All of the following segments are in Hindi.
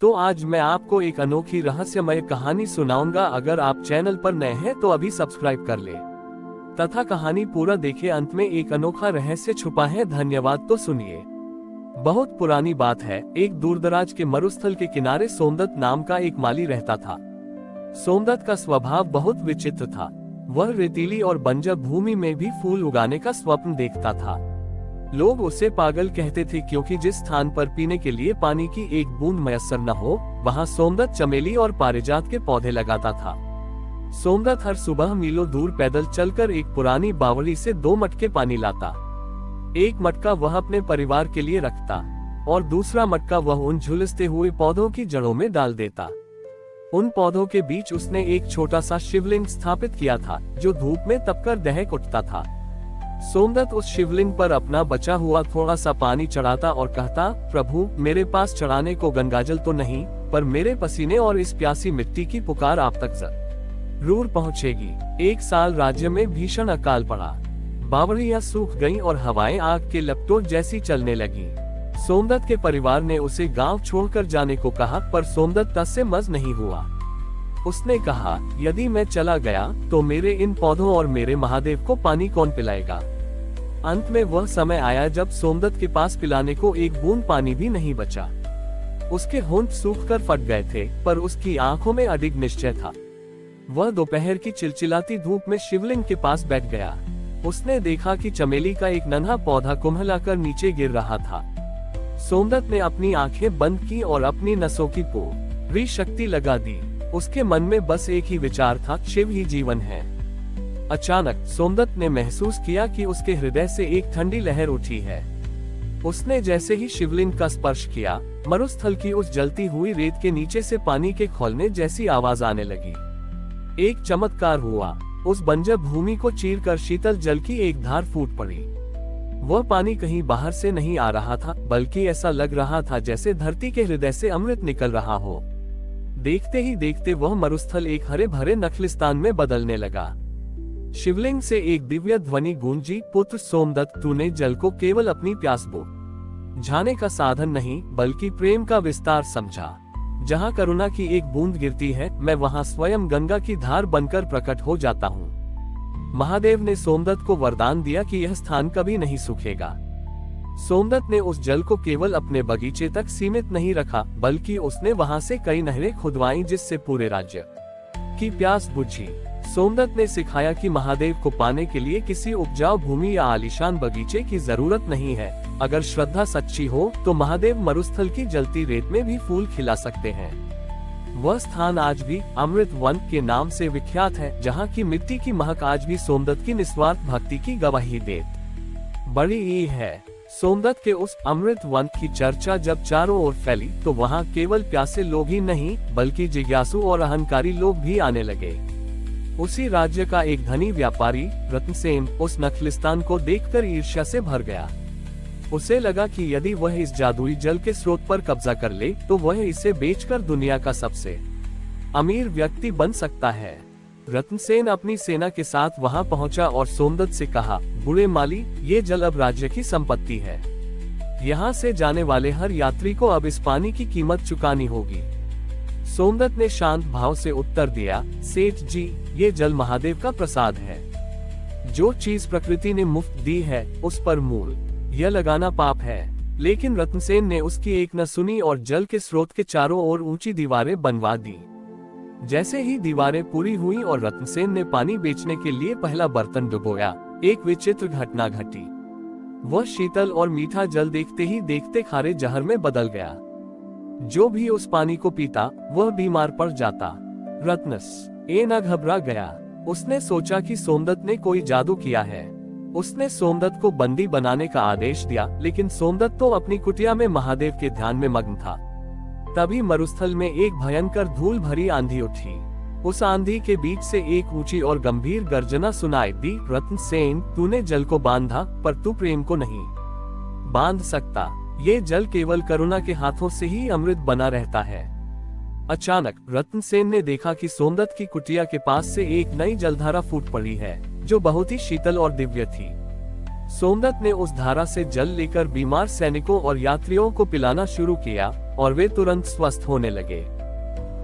तो आज मैं आपको एक अनोखी रहस्यमय कहानी सुनाऊंगा। अगर आप चैनल पर नए हैं तो अभी सब्सक्राइब कर ले तथा कहानी पूरा देखें। अंत में एक अनोखा रहस्य छुपा है। धन्यवाद। तो सुनिए। बहुत पुरानी बात है। एक दूरदराज के मरुस्थल के किनारे सोमदत्त नाम का एक माली रहता था। सोमदत्त का स्वभाव बहुत विचित्र था। वह रेतीली और बंजर भूमि में भी फूल उगाने का स्वप्न देखता था। लोग उसे पागल कहते थे क्योंकि जिस स्थान पर पीने के लिए पानी की एक बूंद मयस्सर न हो, वहां सोमदत्त चमेली और पारिजात के पौधे लगाता था। सोमदत्त हर सुबह मीलों दूर पैदल चलकर एक पुरानी बावड़ी से 2 मटके पानी लाता। एक मटका वह अपने परिवार के लिए रखता और दूसरा मटका वह उन झुलसते हुए पौधों की जड़ों में डाल देता। उन पौधों के बीच उसने एक छोटा सा शिवलिंग स्थापित किया था जो धूप में तपकर दहक उठता था। सोमदत्त उस शिवलिंग पर अपना बचा हुआ थोड़ा सा पानी चढ़ाता और कहता, प्रभु, मेरे पास चढ़ाने को गंगाजल तो नहीं, पर मेरे पसीने और इस प्यासी मिट्टी की पुकार आप तक जरूर पहुँचेगी। 1 साल राज्य में भीषण अकाल पड़ा। बावड़ियां सूख गईं और हवाएं आग के लपटों जैसी चलने लगी। सोमदत्त के परिवार ने उसे गांव छोड़कर जाने को कहा, पर सोमदत्त तस्से मज नहीं हुआ। उसने कहा, यदि मैं चला गया तो मेरे इन पौधों और मेरे महादेव को पानी कौन पिलाएगा। अंत में वह समय आया जब सोमदत्त के पास पिलाने को एक बूंद पानी भी नहीं बचा। उसके होंठ सूखकर फट गए थे, पर उसकी आंखों में अडिग निश्चय था। वह दोपहर की चिलचिलाती धूप में शिवलिंग के पास बैठ गया। उसने देखा कि चमेली का एक नन्हा पौधा कुम्हलाकर नीचे गिर रहा था। सोमदत्त ने अपनी आंखें बंद की और अपनी नसों की पूरी शक्ति लगा दी। उसके मन में बस एक ही विचार था, शिव ही जीवन है। अचानक सोमदत्त ने महसूस किया कि उसके हृदय से एक ठंडी लहर उठी है। उसने जैसे ही शिवलिंग का स्पर्श किया, मरुस्थल की उस जलती हुई रेत के नीचे से पानी के खौलने जैसी आवाज आने लगी। एक चमत्कार हुआ। उस बंजर भूमि को चीरकर शीतल जल की एक धार फूट पड़ी। वह पानी कहीं बाहर से नहीं आ रहा था, बल्कि ऐसा लग रहा था जैसे धरती के हृदय से अमृत निकल रहा हो। देखते ही देखते वह मरुस्थल एक हरे भरे नखलिस्तान में बदलने लगा। शिवलिंग से एक दिव्य ध्वनि गूंजी, पुत्र सोमदत्त, तूने जल को केवल अपनी प्यास बुझाने का साधन नहीं, बल्कि प्रेम का विस्तार समझा। जहाँ करुणा की एक बूंद गिरती है, मैं वहाँ स्वयं गंगा की धार बनकर प्रकट हो जाता हूँ। महादेव ने सोमदत्त को वरदान दिया कि यह स्थान कभी नहीं सूखेगा। सोमदत्त ने उस जल को केवल अपने बगीचे तक सीमित नहीं रखा, बल्कि उसने वहां से कई नहरें खुदवाई जिससे पूरे राज्य की प्यास बुझी। सोमदत्त ने सिखाया कि महादेव को पाने के लिए किसी उपजाऊ भूमि या आलीशान बगीचे की जरूरत नहीं है। अगर श्रद्धा सच्ची हो तो महादेव मरुस्थल की जलती रेत में भी फूल खिला सकते हैं। वह स्थान आज भी अमृत वन के नाम से विख्यात है, जहाँ की मिट्टी की महक आज भी सोमदत्त की निस्वार्थ भक्ति की गवाही देती बड़ी है। सोमदत्त के उस अमृत वन की चर्चा जब चारों ओर फैली तो वहाँ केवल प्यासे लोग ही नहीं, बल्कि जिज्ञासु और अहंकारी लोग भी आने लगे। उसी राज्य का एक धनी व्यापारी रत्नसेन उस नखलिस्तान को देखकर ईर्ष्या से भर गया। उसे लगा कि यदि वह इस जादुई जल के स्रोत पर कब्जा कर ले तो वह इसे बेचकर दुनिया का सबसे अमीर व्यक्ति बन सकता है। रत्नसेन अपनी सेना के साथ वहां पहुंचा और सोमदत्त से कहा, बूढ़े माली, ये जल अब राज्य की संपत्ति है। यहाँ से जाने वाले हर यात्री को अब इस पानी की कीमत चुकानी होगी। सोमदत्त ने शांत भाव से उत्तर दिया, सेठ जी, ये जल महादेव का प्रसाद है। जो चीज प्रकृति ने मुफ्त दी है उस पर मूल्य लगाना पाप है। लेकिन रत्नसेन ने उसकी एक न सुनी और जल के स्रोत के चारों ओर ऊंची दीवारें बनवा दी। जैसे ही दीवारें पूरी हुई और रत्नसेन ने पानी बेचने के लिए पहला बर्तन डुबोया, एक विचित्र घटना घटी। वह शीतल और मीठा जल देखते ही देखते खारे जहर में बदल गया। जो भी उस पानी को पीता वह बीमार पड़ जाता। रत्नसेन घबरा गया। उसने सोचा कि सोमदत्त ने कोई जादू किया है। उसने सोमदत्त को बंदी बनाने का आदेश दिया, लेकिन सोमदत्त तो अपनी कुटिया में महादेव के ध्यान में मग्न था। तभी मरुस्थल में एक भयंकर धूल भरी आंधी उठी। उस आंधी के बीच से एक ऊंची और गंभीर गर्जना सुनाई दी, रत्नसेन, तूने जल को बांधा, पर तू प्रेम को नहीं बांध सकता। ये जल केवल करुणा के हाथों से ही अमृत बना रहता है। अचानक रत्नसेन ने देखा कि सोमदत्त की कुटिया के पास से एक नई जलधारा फूट पड़ी है, जो बहुत ही शीतल और दिव्य थी। सोमदत्त ने उस धारा से जल लेकर बीमार सैनिकों और यात्रियों को पिलाना शुरू किया। और वे तुरंत स्वस्थ होने लगे।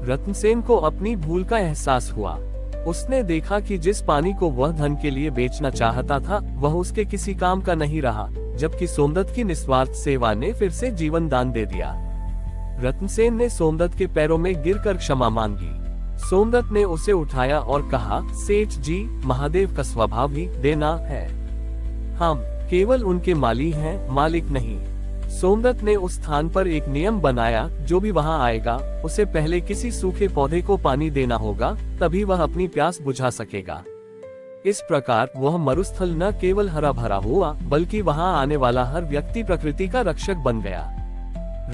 रत्नसेन को अपनी भूल का एहसास हुआ। उसने देखा कि जिस पानी को वह धन के लिए बेचना चाहता था वह उसके किसी काम का नहीं रहा, जबकि सोमदत्त की निस्वार्थ सेवा ने फिर से जीवन दान दे दिया। रत्नसेन ने सोमदत्त के पैरों में गिरकर क्षमा मांगी। सोमदत्त ने उसे उठाया और कहा, सेठ जी, महादेव का स्वभाव ही देना है। हम केवल उनके माली हैं, मालिक नहीं। सोमदत्त ने उस स्थान पर एक नियम बनाया, जो भी वहां आएगा उसे पहले किसी सूखे पौधे को पानी देना होगा, तभी वह अपनी प्यास बुझा सकेगा। इस प्रकार वह मरुस्थल न केवल हरा भरा हुआ, बल्कि वहां आने वाला हर व्यक्ति प्रकृति का रक्षक बन गया।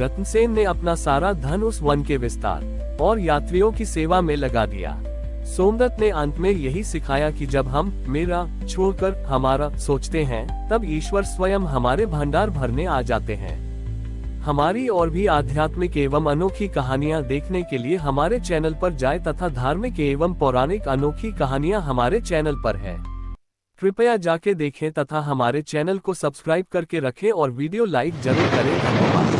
रत्नसेन ने अपना सारा धन उस वन के विस्तार और यात्रियों की सेवा में लगा दिया। सोमदत्त ने अंत में यही सिखाया कि जब हम मेरा छोड़कर हमारा सोचते हैं, तब ईश्वर स्वयं हमारे भंडार भरने आ जाते हैं। हमारी और भी आध्यात्मिक एवं अनोखी कहानियां देखने के लिए हमारे चैनल पर जाएं तथा धार्मिक एवं पौराणिक अनोखी कहानियां हमारे चैनल पर है। कृपया जाके देखें तथा हमारे चैनल को सब्सक्राइब करके रखें और वीडियो लाइक जरूर करें। धन्यवाद।